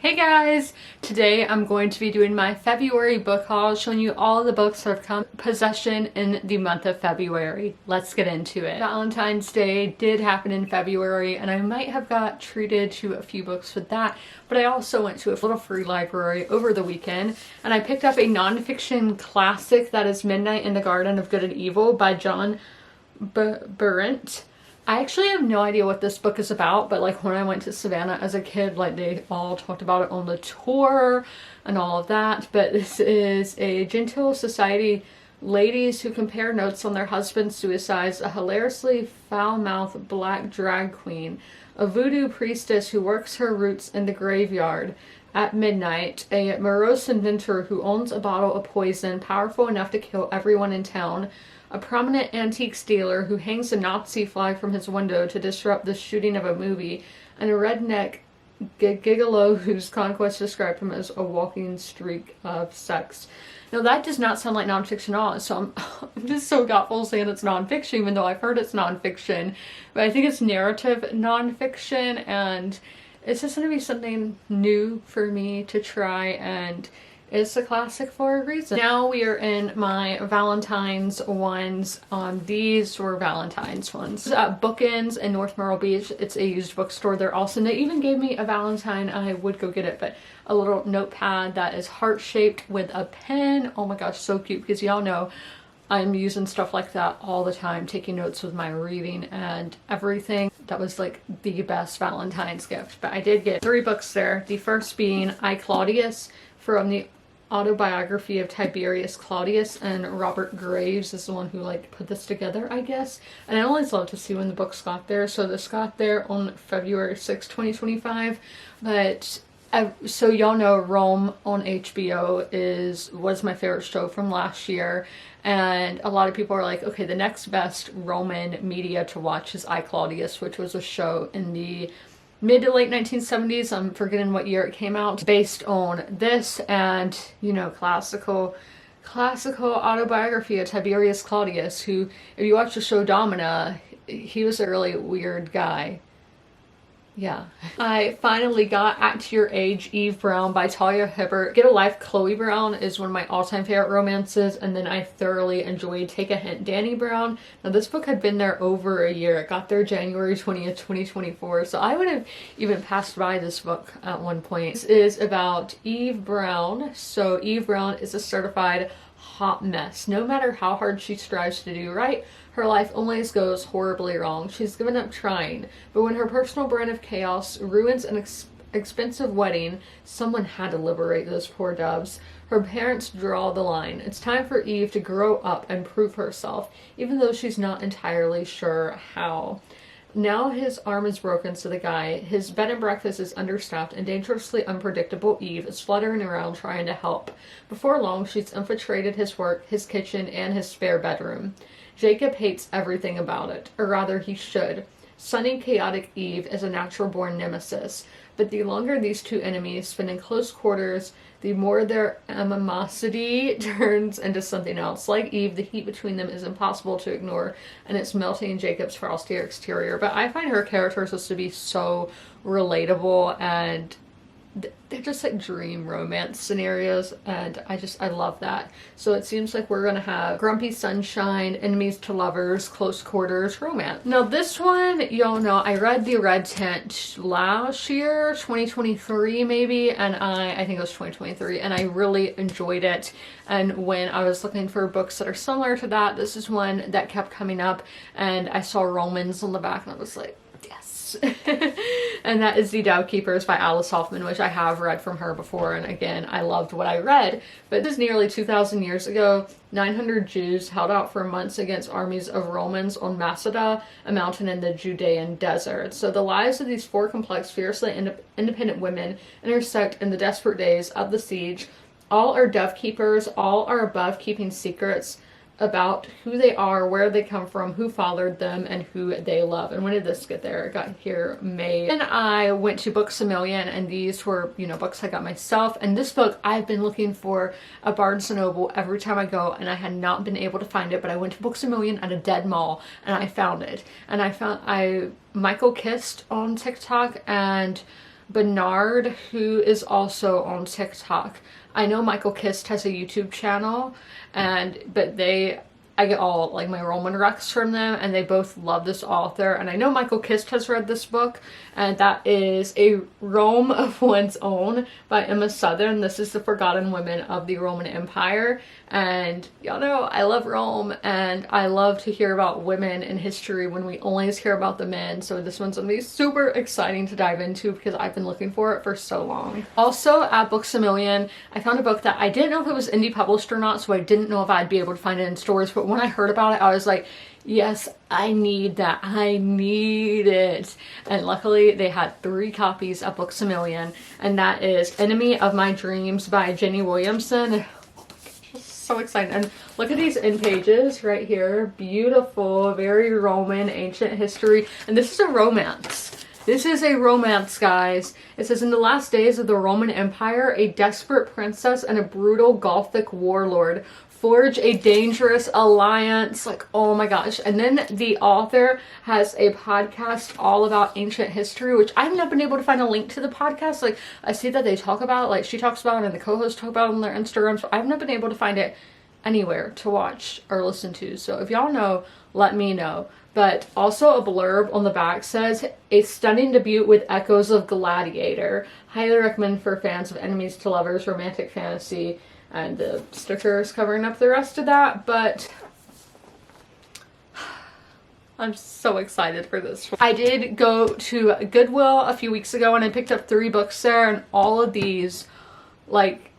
Hey guys! Today I'm going to be doing my February book haul, showing you all the books that have come possession in the month of February. Let's get into it. Valentine's Day did happen in February, and I might have got treated to a few books with that, but I also went to a little free library over the weekend, and I picked up a nonfiction classic that is Midnight in the Garden of Good and Evil by John Berendt. I actually have no idea what this book is about, but like when I went to Savannah as a kid, like they all talked about it on the tour and all of that. But this is a genteel society ladies who compare notes on their husband's suicides, a hilariously foul-mouthed black drag queen, a voodoo priestess who works her roots in the graveyard at midnight, a morose inventor who owns a bottle of poison powerful enough to kill everyone in town, a prominent antiques dealer who hangs a Nazi flag from his window to disrupt the shooting of a movie, and a redneck gigolo whose conquest described him as a walking streak of sex. Now that does not sound like nonfiction at all, so I'm just so gutful saying it's nonfiction, even though I've heard it's nonfiction. But I think it's narrative nonfiction, and it's just going to be something new for me to try, and it's a classic for a reason. Now we are in my Valentine's ones. These were Valentine's ones. This is at Bookends in North Myrtle Beach. It's a used bookstore. They're awesome. They even gave me a Valentine. I would go get it, but a little notepad that is heart-shaped with a pen. Oh my gosh, so cute, because y'all know I'm using stuff like that all the time, taking notes with my reading and everything. That was like the best Valentine's gift. But I did get 3 books there. The first being I, Claudius, from the autobiography of Tiberius Claudius, and Robert Graves is the one who like put this together, I guess. And I always love to see when the books got there. So this got there on February 6, 2025. But so y'all know Rome on HBO was my favorite show from last year, and a lot of people are like, okay, the next best Roman media to watch is I, Claudius, which was a show in the mid to late 1970s. I'm forgetting what year it came out, based on this, and you know, classical autobiography of Tiberius Claudius, who, if you watch the show Domina, he was a really weird guy. Yeah. I finally got Act to Your Age, Eve Brown by Talia Hibbert. Get a Life, Chloe Brown is one of my all-time favorite romances, and then I thoroughly enjoyed Take a Hint, Danny Brown. Now this book had been there over a year. It got there January 20th, 2024, so I would have even passed by this book at one point. This is about Eve Brown. So Eve Brown is a certified hot mess. No matter how hard she strives to do right, her life always goes horribly wrong. She's given up trying, but when her personal brand of chaos ruins an expensive wedding, someone had to liberate those poor doves. Her parents draw the line. It's time for Eve to grow up and prove herself, even though she's not entirely sure how. Now his arm is broken, so the guy, his bed and breakfast is understaffed, and dangerously unpredictable Eve is fluttering around trying to help. Before long, she's infiltrated his work, his kitchen, and his spare bedroom. Jacob hates everything about it, or rather he should. Sunny, chaotic Eve is a natural-born nemesis, but the longer these two enemies spend in close quarters, the more their animosity turns into something else. Like Eve, the heat between them is impossible to ignore, and it's melting Jacob's frosty exterior. But I find her characters just to be so relatable, and they're just like dream romance scenarios, and I love that. So it seems like we're gonna have grumpy sunshine, enemies to lovers, close quarters romance. Now this one, y'all know I read The Red Tent last year, 2023 maybe, and I think it was 2023, and I really enjoyed it. And when I was looking for books that are similar to that, this is one that kept coming up, and I saw Romans on the back, and I was like, yes. And that is The Dove Keepers by Alice Hoffman, which I have read from her before, and again, I loved what I read. But this is nearly 2,000 years ago. 900 Jews held out for months against armies of Romans on Masada, a mountain in the Judean desert. So the lives of these 4 complex, fiercely independent women intersect in the desperate days of the siege. All are dove keepers, all are above keeping secrets about who they are, where they come from, who fathered them, and who they love. And when did this get there? It got here May. And I went to Books A Million, and these were, you know, books I got myself. And this book I've been looking for at Barnes & Noble every time I go, and I had not been able to find it, but I went to Books A Million at a dead mall, and I found it. And Michael Kist on TikTok, and Bernard, who is also on TikTok. I know Michael Kist has a YouTube channel, but I get all like my Roman recs from them, and they both love this author. And I know Michael Kist has read this book, and that is A Rome of One's Own by Emma Southern. This is the forgotten women of the Roman Empire. And y'all know I love Rome, and I love to hear about women in history when we always hear about the men. So this one's gonna be super exciting to dive into because I've been looking for it for so long. Also at Books A Million, I found a book that I didn't know if it was indie published or not, so I didn't know if I'd be able to find it in stores. But when I heard about it, I was like, yes, I need that. I need it. And luckily they had 3 copies at Books A Million, and that is Enemy of My Dreams by Jenny Williamson. So excited. And look at these end pages right here. Beautiful, very Roman, ancient history. And this is a romance. This is a romance, guys. It says, in the last days of the Roman Empire, a desperate princess and a brutal Gothic warlord forge a dangerous alliance. Like, oh my gosh. And then the author has a podcast all about ancient history, which I've not been able to find a link to the podcast. Like, I see that they talk about, like she talks about it and the co-hosts talk about it on their Instagram, so I've not been able to find it anywhere to watch or listen to. So if y'all know, let me know. But also a blurb on the back says, a stunning debut with echoes of Gladiator. Highly recommend for fans of enemies to lovers, romantic fantasy. And the sticker is covering up the rest of that, but I'm so excited for this. I did go to Goodwill a few weeks ago and I picked up 3 books there, and all of these, like,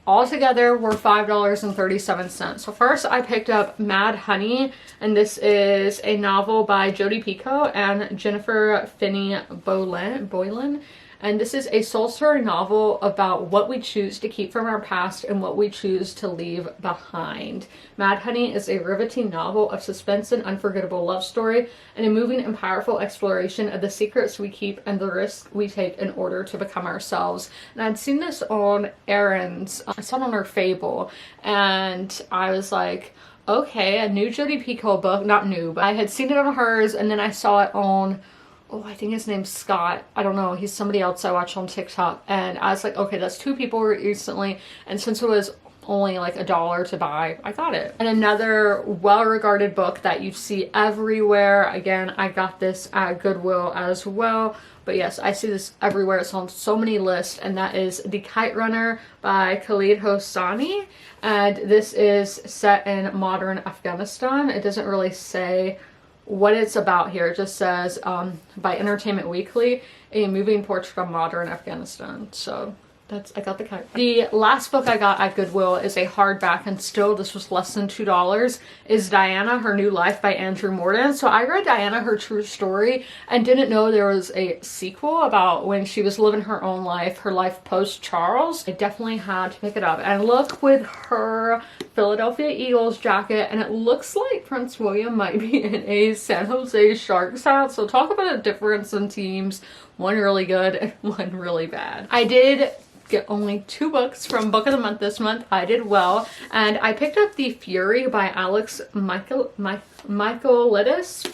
all together were $5.37. So first I picked up Mad Honey, and this is a novel by Jodi Picoult and Jennifer Finney Boylan. And this is a soul story novel about what we choose to keep from our past and what we choose to leave behind. Mad Honey is a riveting novel of suspense and unforgettable love story, and a moving and powerful exploration of the secrets we keep and the risks we take in order to become ourselves. And I'd seen this on Erin's, I saw it on her Fable, and I was like, okay, a new Jodi Picoult book, not new, but I had seen it on hers, and then I saw it on, oh, I think his name's Scott. I don't know. He's somebody else I watch on TikTok. And I was like, okay, that's 2 people recently. And since it was only like $1 to buy, I got it. And another well-regarded book that you see everywhere. Again, I got this at Goodwill as well. But yes, I see this everywhere. It's on so many lists. And that is The Kite Runner by Khalid Hosseini. And this is set in modern Afghanistan. It doesn't really say what it's about here. It just says by Entertainment Weekly, a moving portrait of modern Afghanistan. So I got the Kite. The last book I got at Goodwill is a hardback, and still this was less than $2, is Diana, Her New Life by Andrew Morden. So I read Diana, Her True Story, and didn't know there was a sequel about when she was living her own life, her life post Charles. I definitely had to pick it up. And look, with her Philadelphia Eagles jacket, and it looks like Prince William might be in a San Jose Sharks hat. So talk about a difference in teams. One really good and one really bad. I did get only 2 books from Book of the Month this month. I did well, and I picked up The Fury by Alex Michaelides.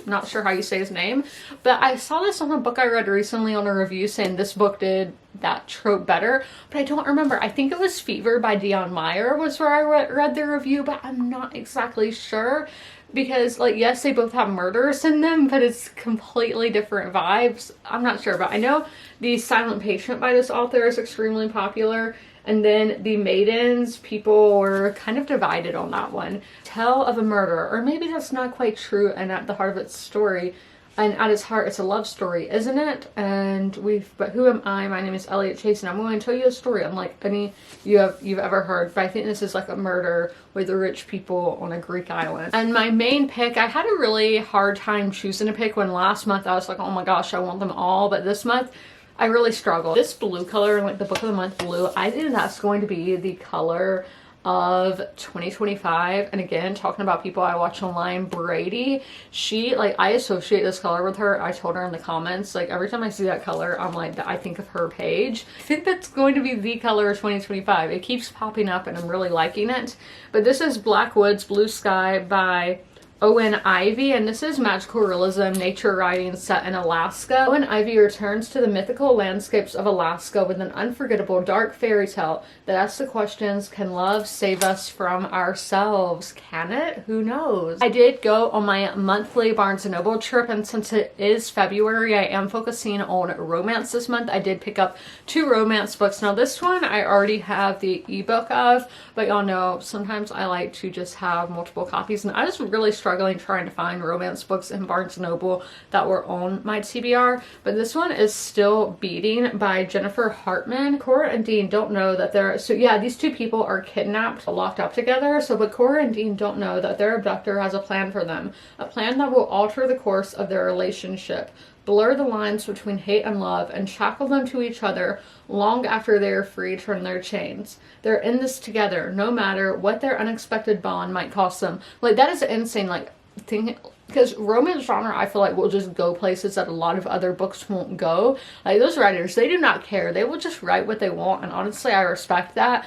Not sure how you say his name, but I saw this on a book I read recently on a review saying this book did that trope better, but I don't remember. I think it was Fever by Dion Meyer was where I read the review, but I'm not exactly sure. Because, like, yes, they both have murders in them, but it's completely different vibes. I'm not sure, but I know The Silent Patient by this author is extremely popular. And then The Maidens, people were kind of divided on that one. Tale of a Murder, or maybe that's not quite true, and at the heart of its story, and at its heart, it's a love story, isn't it? But who am I? My name is Elliot Chase, and I'm going to tell you a story unlike any you've ever heard. But I think this is like a murder with the rich people on a Greek island. And my main pick, I had a really hard time choosing a pick when last month I was like, oh my gosh, I want them all. But this month, I really struggled. This blue color, like the Book of the Month blue, I think that's going to be the color of 2025. And again, talking about people I watch online, Brady, she, like, I associate this color with her. I told her in the comments, like, every time I see that color, I'm like, I think of her page. I think that's going to be the color of 2025. It keeps popping up and I'm really liking it. But this is Blackwoods Blue Sky by Owen Ivy, and this is magical realism nature writing set in Alaska. Owen Ivy returns to the mythical landscapes of Alaska with an unforgettable dark fairy tale that asks the questions, can love save us from ourselves? Can it? Who knows? I did go on my monthly Barnes & Noble trip, and since it is February, I am focusing on romance this month. I did pick up 2 romance books. Now this one I already have the ebook of, but y'all know sometimes I like to just have multiple copies, and I was really struggling trying to find romance books in Barnes & Noble that were on my TBR, but this one is Still Beating by Jennifer Hartman. Cora and Dean don't know that they're, so yeah, these 2 people are kidnapped, locked up together, so but Cora and Dean don't know that their abductor has a plan for them, a plan that will alter the course of their relationship, blur the lines between hate and love, and shackle them to each other long after they are freed from their chains. They're in this together, no matter what their unexpected bond might cost them. Like, that is insane, like, thing, because romance genre, I feel like, will just go places that a lot of other books won't go. Like, those writers, they do not care. They will just write what they want, and honestly, I respect that.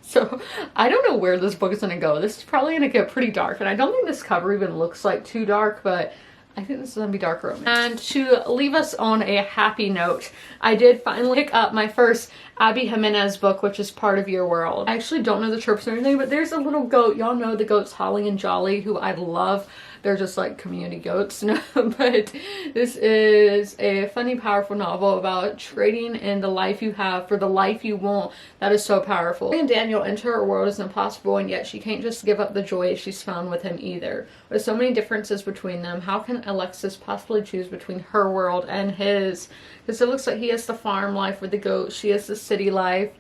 So, I don't know where this book is going to go. This is probably going to get pretty dark, and I don't think this cover even looks like too dark, but I think this is gonna be dark romance. And to leave us on a happy note, I did finally pick up my first Abby Jimenez book, which is Part of Your World. I actually don't know the tropes or anything, but there's a little goat. Y'all know the goats Holly and Jolly, who I love. They're just like community goats. But this is a funny, powerful novel about trading in the life you have for the life you want. That is so powerful. And Daniel enter a world is impossible, and yet she can't just give up the joy she's found with him either. With so many differences between them, how can Alexis possibly choose between her world and his? Because it looks like he has the farm life with the goats, she has the city life.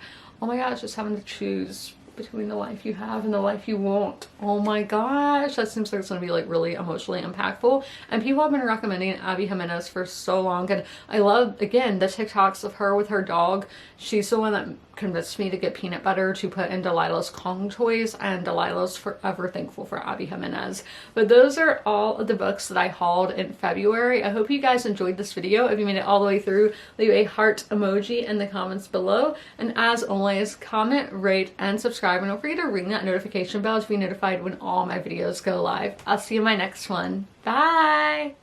Oh my gosh, just having to choose between the life you have and the life you want. Oh my gosh, that seems like it's gonna be like really emotionally impactful. And people have been recommending Abby Jimenez for so long, and I love, again, the TikToks of her with her dog. She's the one that convinced me to get peanut butter to put in Delilah's Kong toys, and Delilah's forever thankful for Abby Jimenez. But those are all of the books that I hauled in February. I hope you guys enjoyed this video. If you made it all the way through, leave a heart emoji in the comments below, and as always, comment, rate, and subscribe, and don't forget to ring that notification bell to be notified when all my videos go live. I'll see you in my next one. Bye!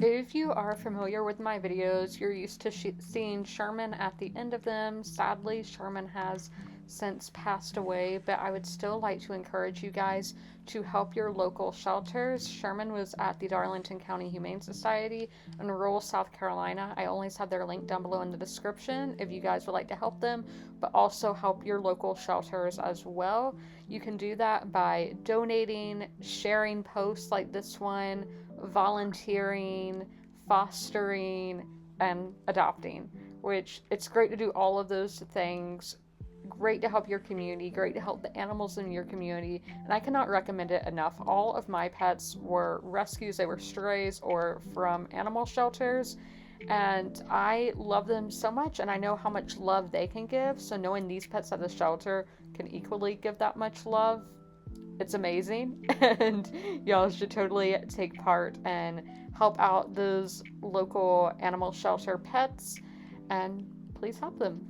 If you are familiar with my videos, you're used to seeing Sherman at the end of them. Sadly, Sherman has since passed away, but I would still like to encourage you guys to help your local shelters. Sherman was at the Darlington County Humane Society in rural South Carolina. I always have their link down below in the description if you guys would like to help them, but also help your local shelters as well. You can do that by donating, sharing posts like this one, volunteering, fostering, and adopting, which it's great to do all of those things. Great to help your community, great to help the animals in your community, and I cannot recommend it enough. All of my pets were rescues, they were strays or from animal shelters, and I love them so much, and I know how much love they can give, so knowing these pets at the shelter can equally give that much love, it's amazing. And y'all should totally take part and help out those local animal shelter pets, and please help them.